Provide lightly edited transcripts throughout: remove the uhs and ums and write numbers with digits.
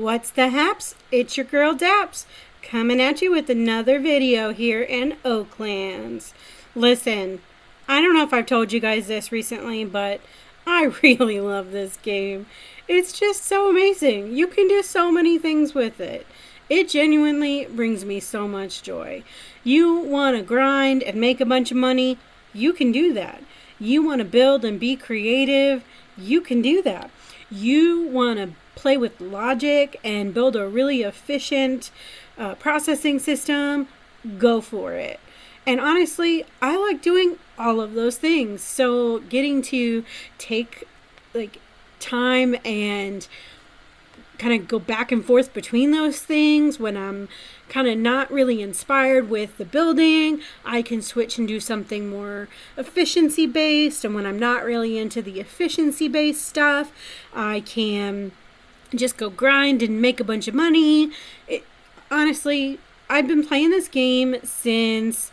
What's the haps? It's your girl Daps, coming at you with another video here in Oaklands. Listen, I don't know if I've told you guys this recently, but I really love this game. It's just so amazing. You can do so many things with it. It genuinely brings me so much joy. You want to grind and make a bunch of money? You can do that. You want to build and be creative? You can do that. You want to play with logic and build a really efficient processing system? Go for it. And honestly, I like doing all of those things. So getting to take time and kind of go back and forth between those things when I'm kind of not really inspired with the building, I can switch and do something more efficiency based. And when I'm not really into the efficiency based stuff, I can just go grind and make a bunch of money. Honestly, I've been playing this game since,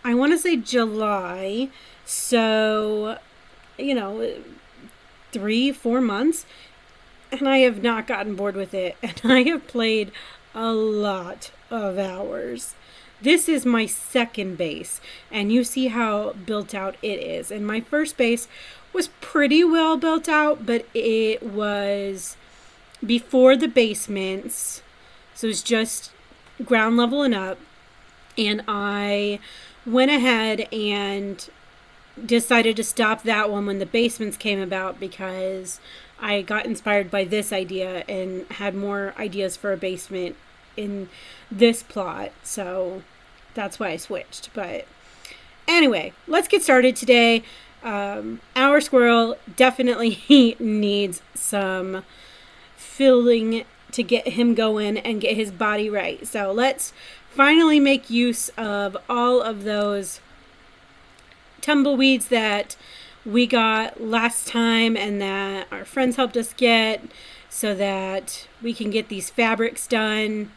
I want to say July. So, 3-4 months. And I have not gotten bored with it. And I have played a lot of hours. This is my second base. And you see how built out it is. And my first base was pretty well built out. But it was before the basements. So it was just ground level and up. And I went ahead and decided to stop that one when the basements came about, because I got inspired by this idea and had more ideas for a basement in this plot. So that's why I switched. But anyway, let's get started today. Our squirrel definitely needs some filling to get him going and get his body right. So let's finally make use of all of those tumbleweeds that we got last time and that our friends helped us get, so that we can get these fabrics done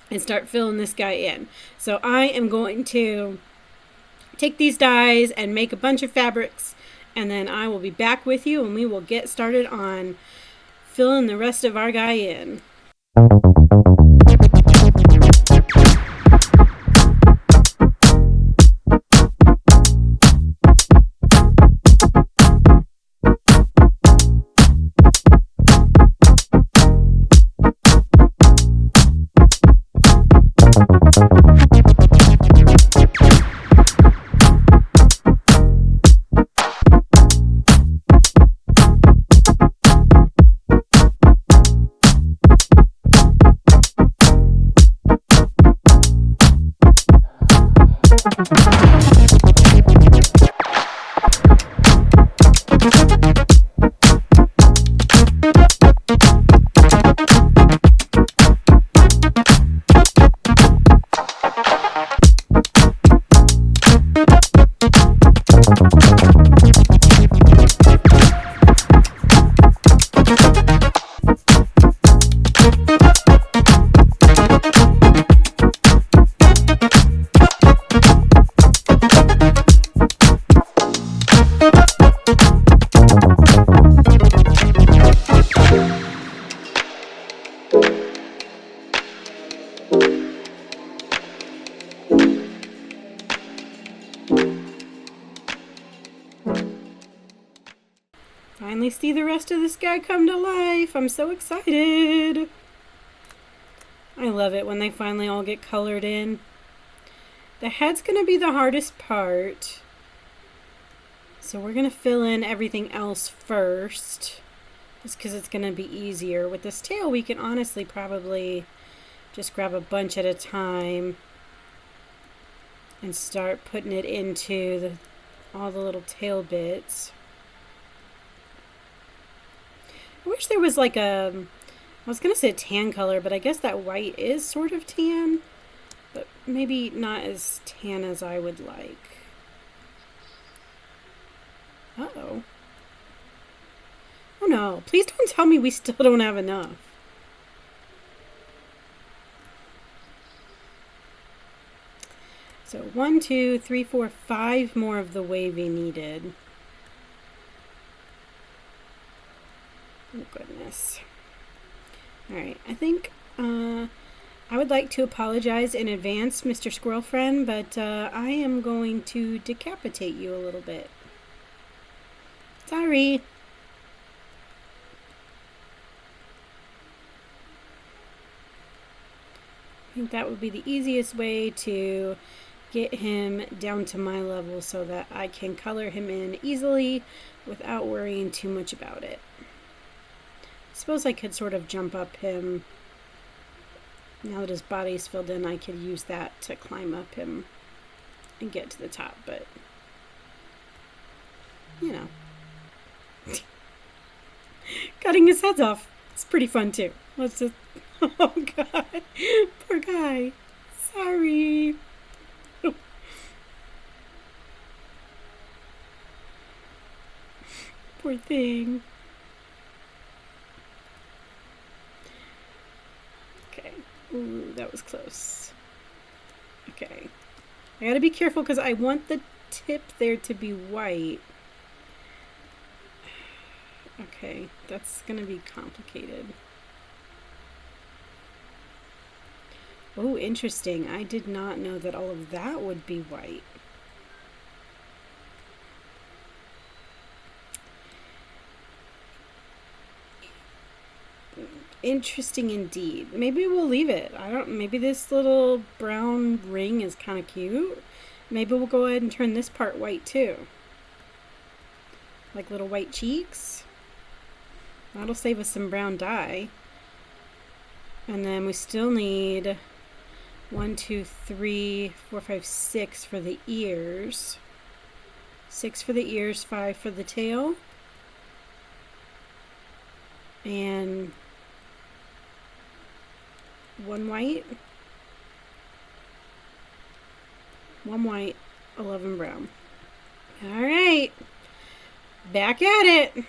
and start filling this guy in. So I am going to take these dyes and make a bunch of fabrics, and then I will be back with you and we will get started on filling the rest of our guy in. Finally see the rest of this guy come to life. I'm so excited. I love it when they finally all get colored in. The head's going to be the hardest part. So we're going to fill in everything else first, just because it's going to be easier. With this tail, we can honestly probably just grab a bunch at a time and start putting it into all the little tail bits. I wish there was like I was going to say tan color, but I guess that white is sort of tan, but maybe not as tan as I would like. Uh-oh. Oh no, please don't tell me we still don't have enough. So 1, 2, 3, 4, 5 more of the wavy needed. Oh goodness. this. Alright, I think I would like to apologize in advance, Mr. Squirrel Friend, but I am going to decapitate you a little bit. Sorry. I think that would be the easiest way to get him down to my level so that I can color him in easily without worrying too much about it. I suppose I could sort of jump up him. Now that his body's filled in, I could use that to climb up him and get to the top, but you know. Cutting his heads off. It's pretty fun too. Let's just... Oh God. Poor guy. Sorry. Poor thing. Okay. Ooh, that was close. Okay. I gotta be careful because I want the tip there to be white. Okay, that's gonna be complicated. Oh, interesting. I did not know that all of that would be white. Interesting indeed. Maybe we'll leave it. Maybe this little brown ring is kind of cute. Maybe we'll go ahead and turn this part white too. Like little white cheeks. That'll save us some brown dye. And then we still need 1, 2, 3, 4, 5, 6 for the ears. 6 for the ears, 5 for the tail. And 1 white. 1 white, 11 brown. All right. Back at it.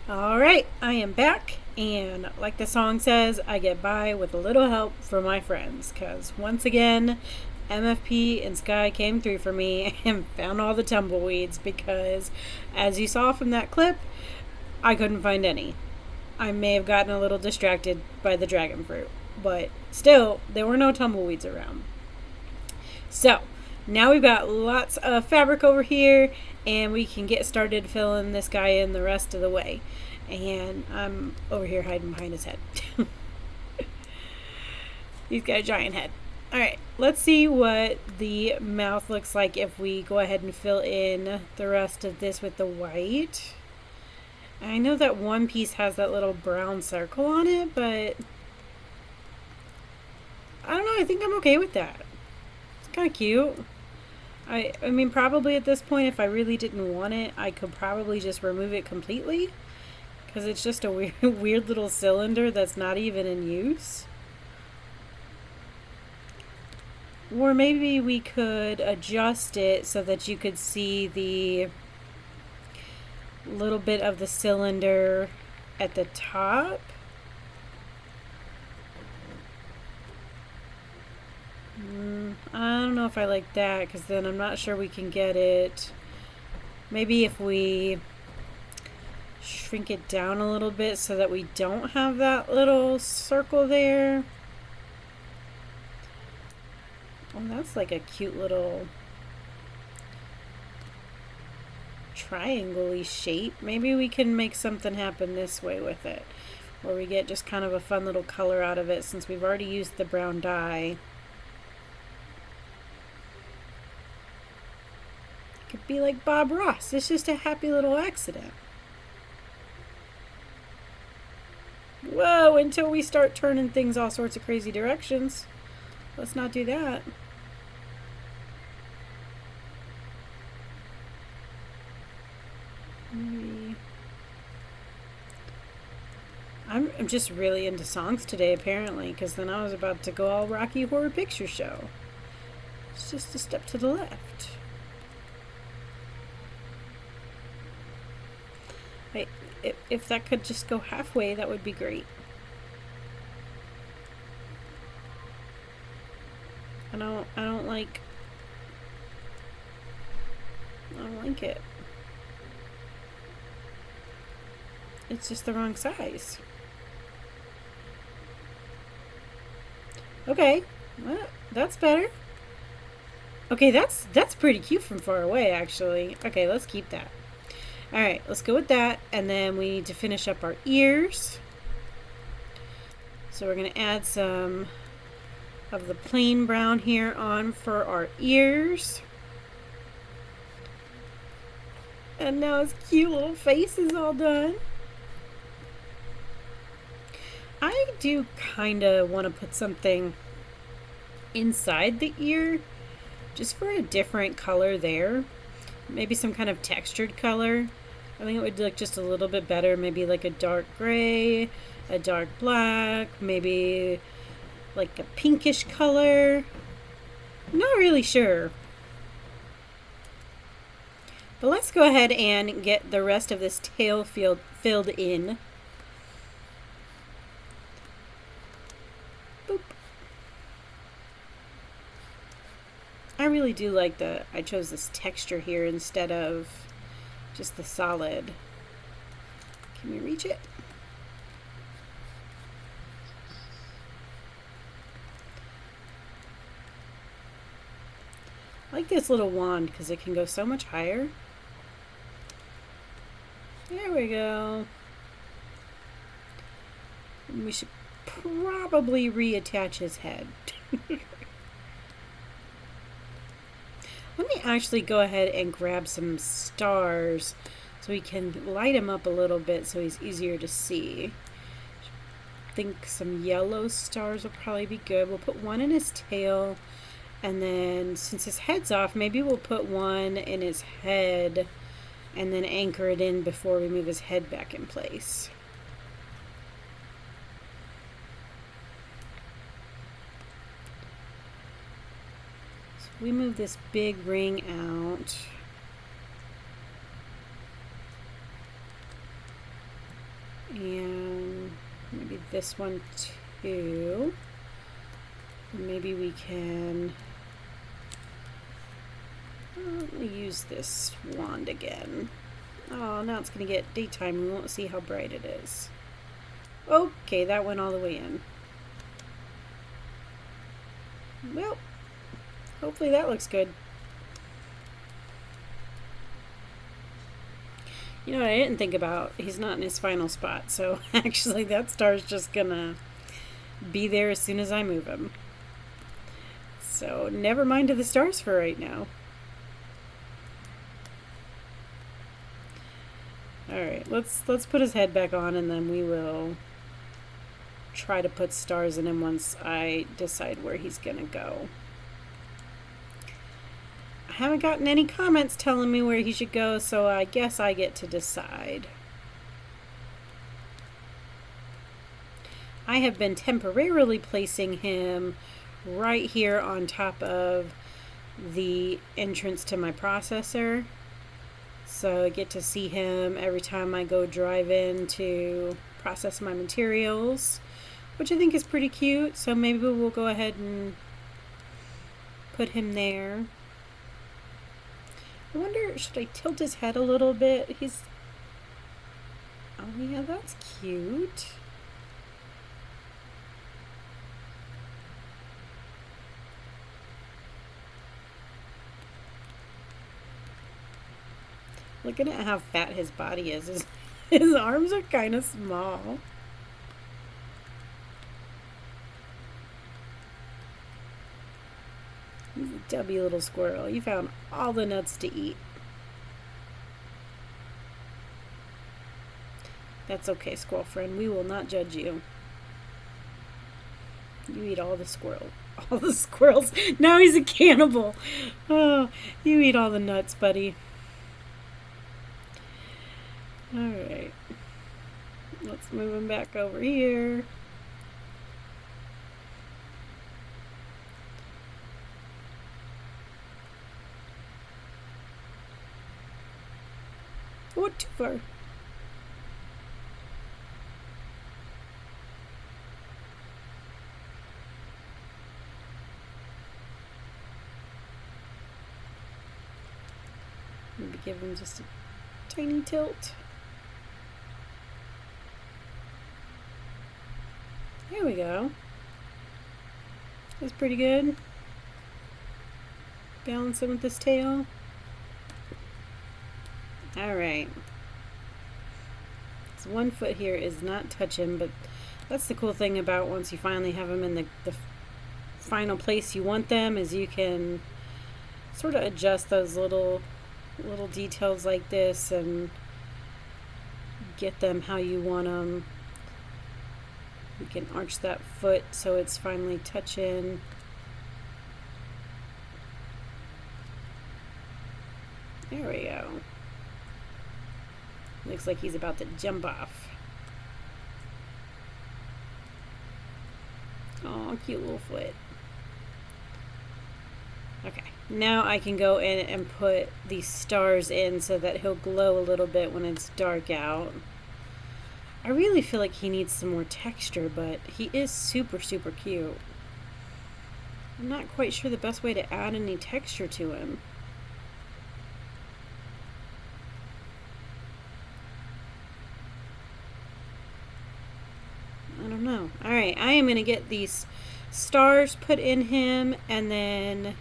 Alright, I am back, and like the song says, I get by with a little help from my friends, because once again, MFP and Sky came through for me and found all the tumbleweeds, because as you saw from that clip, I couldn't find any. I may have gotten a little distracted by the dragon fruit, but still, there were no tumbleweeds around. So, now we've got lots of fabric over here, and we can get started filling this guy in the rest of the way. And I'm over here hiding behind his head. He's got a giant head. Alright, let's see what the mouth looks like if we go ahead and fill in the rest of this with the white. I know that one piece has that little brown circle on it, but I don't know, I think I'm okay with that. It's kind of cute. I mean, probably at this point, if I really didn't want it, I could probably just remove it completely. Because it's just a weird, weird little cylinder that's not even in use. Or maybe we could adjust it so that you could see the little bit of the cylinder at the top. I don't know if I like that, because then I'm not sure we can get it. Maybe if we shrink it down a little bit so that we don't have that little circle there. Oh, that's like a cute little triangle-y shape. Maybe we can make something happen this way with it, where we get just kind of a fun little color out of it, since we've already used the brown dye. Could be like Bob Ross. It's just a happy little accident. Whoa, until we start turning things all sorts of crazy directions. Let's not do that. Maybe. I'm just really into songs today, apparently, because then I was about to go all Rocky Horror Picture Show. It's just a step to the left. Wait, if that could just go halfway, that would be great. I don't like it. It's just the wrong size. Okay, well, that's better. Okay, that's pretty cute from far away, actually. Okay, let's keep that. Alright, let's go with that, and then we need to finish up our ears. So we're going to add some of the plain brown here on for our ears. And now his cute little face is all done. I do kind of want to put something inside the ear, just for a different color there. Maybe some kind of textured color. I think it would look just a little bit better. Maybe like a dark gray, a dark black, maybe like a pinkish color. I'm not really sure. But let's go ahead and get the rest of this tail filled in. Boop. I really do like that I chose this texture here instead of just the solid. Can we reach it? I like this little wand because it can go so much higher. There we go. And we should probably reattach his head. Let me actually go ahead and grab some stars so we can light him up a little bit so he's easier to see. I think some yellow stars will probably be good. We'll put one in his tail, and then since his head's off, maybe we'll put one in his head and then anchor it in before we move his head back in place. So we move this big ring out. And maybe this one too. Maybe we can let me use this wand again. Oh, now it's going to get daytime. We won't see how bright it is. Okay, that went all the way in. Well, hopefully that looks good. You know what I didn't think about? He's not in his final spot, so actually that star's just gonna be there as soon as I move him. So never mind to the stars for right now. Alright, let's put his head back on, and then we will try to put stars in him once I decide where he's gonna go. I haven't gotten any comments telling me where he should go, so I guess I get to decide. I have been temporarily placing him right here on top of the entrance to my processor. So I get to see him every time I go drive in to process my materials, which I think is pretty cute. So maybe we'll go ahead and put him there. I wonder, should I tilt his head a little bit? Oh yeah, that's cute. Looking at how fat his body is, his arms are kind of small. He's a chubby little squirrel. You found all the nuts to eat. That's okay, squirrel friend. We will not judge you. You eat all the squirrels. Now he's a cannibal. Oh, you eat all the nuts, buddy. Alright. Let's move him back over here. What too far? Maybe give him just a tiny tilt. There we go. That's pretty good. Balance him with this tail. Alright. So one foot here is not touching, but that's the cool thing about once you finally have them in the final place you want them, is you can sort of adjust those little details like this and get them how you want them. You can arch that foot so it's finally touching. There we go. Looks like he's about to jump off. Oh, cute little foot. Okay, now I can go in and put these stars in so that he'll glow a little bit when it's dark out. I really feel like he needs some more texture, but he is super, super cute. I'm not quite sure the best way to add any texture to him. I don't know. Alright, I am going to get these stars put in him and then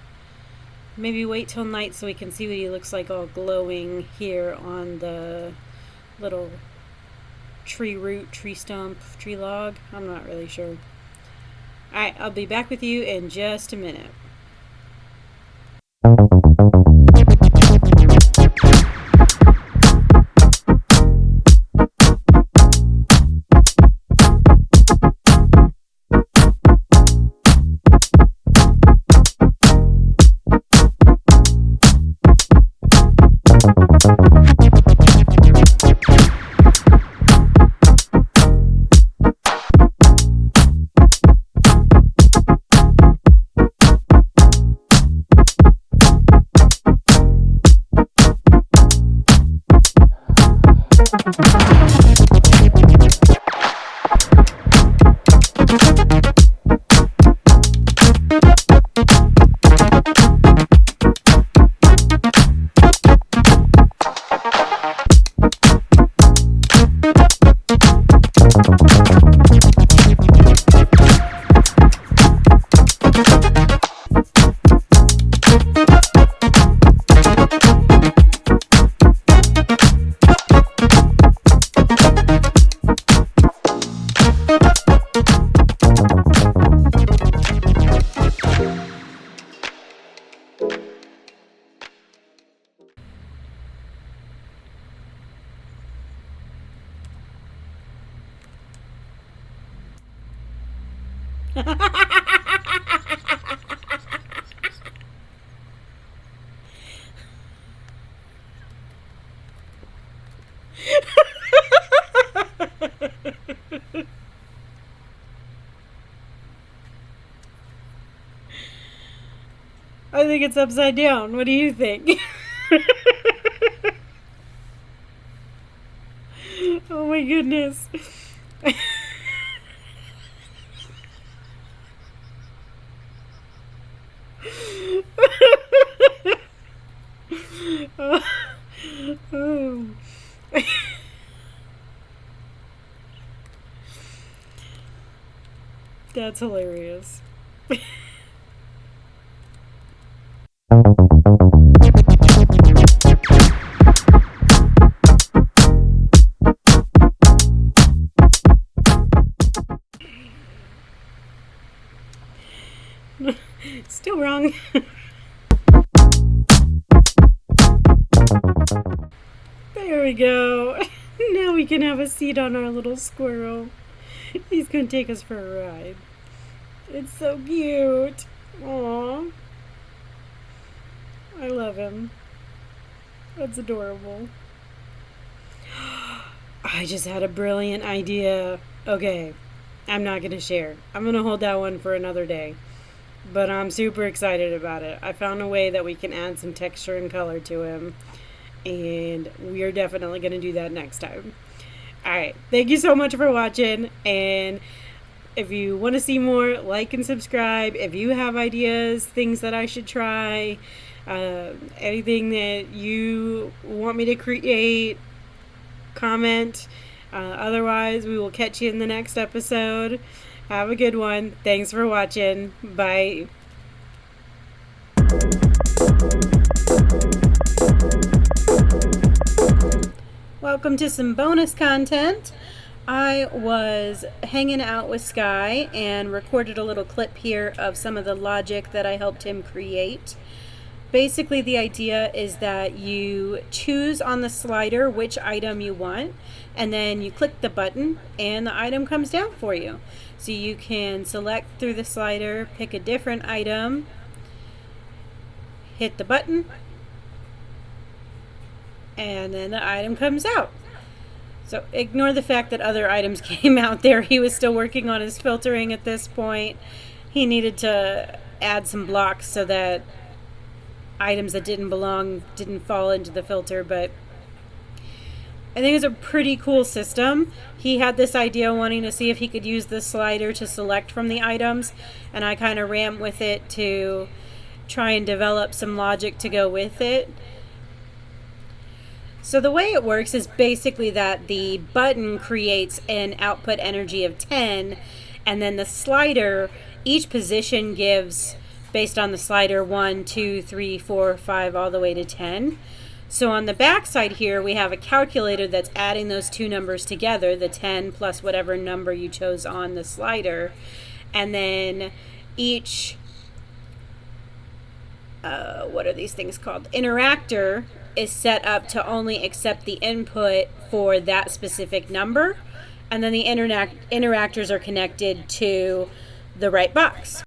maybe wait till night so we can see what he looks like all glowing here on the little tree root, tree stump, tree log. I'm not really sure. Alright, I'll be back with you in just a minute. think it's upside down. What do you think? Oh my goodness. Oh. That's hilarious. Still wrong. There we go. Now we can have a seat on our little squirrel. He's going to take us for a ride. It's so cute. Aww. I love him. That's adorable. I just had a brilliant idea. Okay, I'm not going to share. I'm going to hold that one for another day. But I'm super excited about it. I found a way that we can add some texture and color to him. And we are definitely going to do that next time. Alright, thank you so much for watching. And if you want to see more, like and subscribe. If you have ideas, things that I should try, anything that you want me to create, comment. Otherwise, we will catch you in the next episode. Have a good one. Thanks for watching. Bye. Welcome to some bonus content. I was hanging out with Sky and recorded a little clip here of some of the logic that I helped him create. Basically, the idea is that you choose on the slider which item you want, and then you click the button and the item comes down for you. So you can select through the slider, pick a different item, hit the button, and then the item comes out. So ignore the fact that other items came out there. He was still working on his filtering at this point. He needed to add some blocks so that items that didn't belong didn't fall into the filter, but I think it's a pretty cool system. He had this idea wanting to see if he could use the slider to select from the items, and I kind of ran with it to try and develop some logic to go with it. So the way it works is basically that the button creates an output energy of 10, and then the slider, each position gives, based on the slider, 1, 2, 3, 4, 5, all the way to 10. So on the back side here, we have a calculator that's adding those two numbers together, the 10 plus whatever number you chose on the slider. And then each, what are these things called? Interactor is set up to only accept the input for that specific number. And then the interactors are connected to the right box.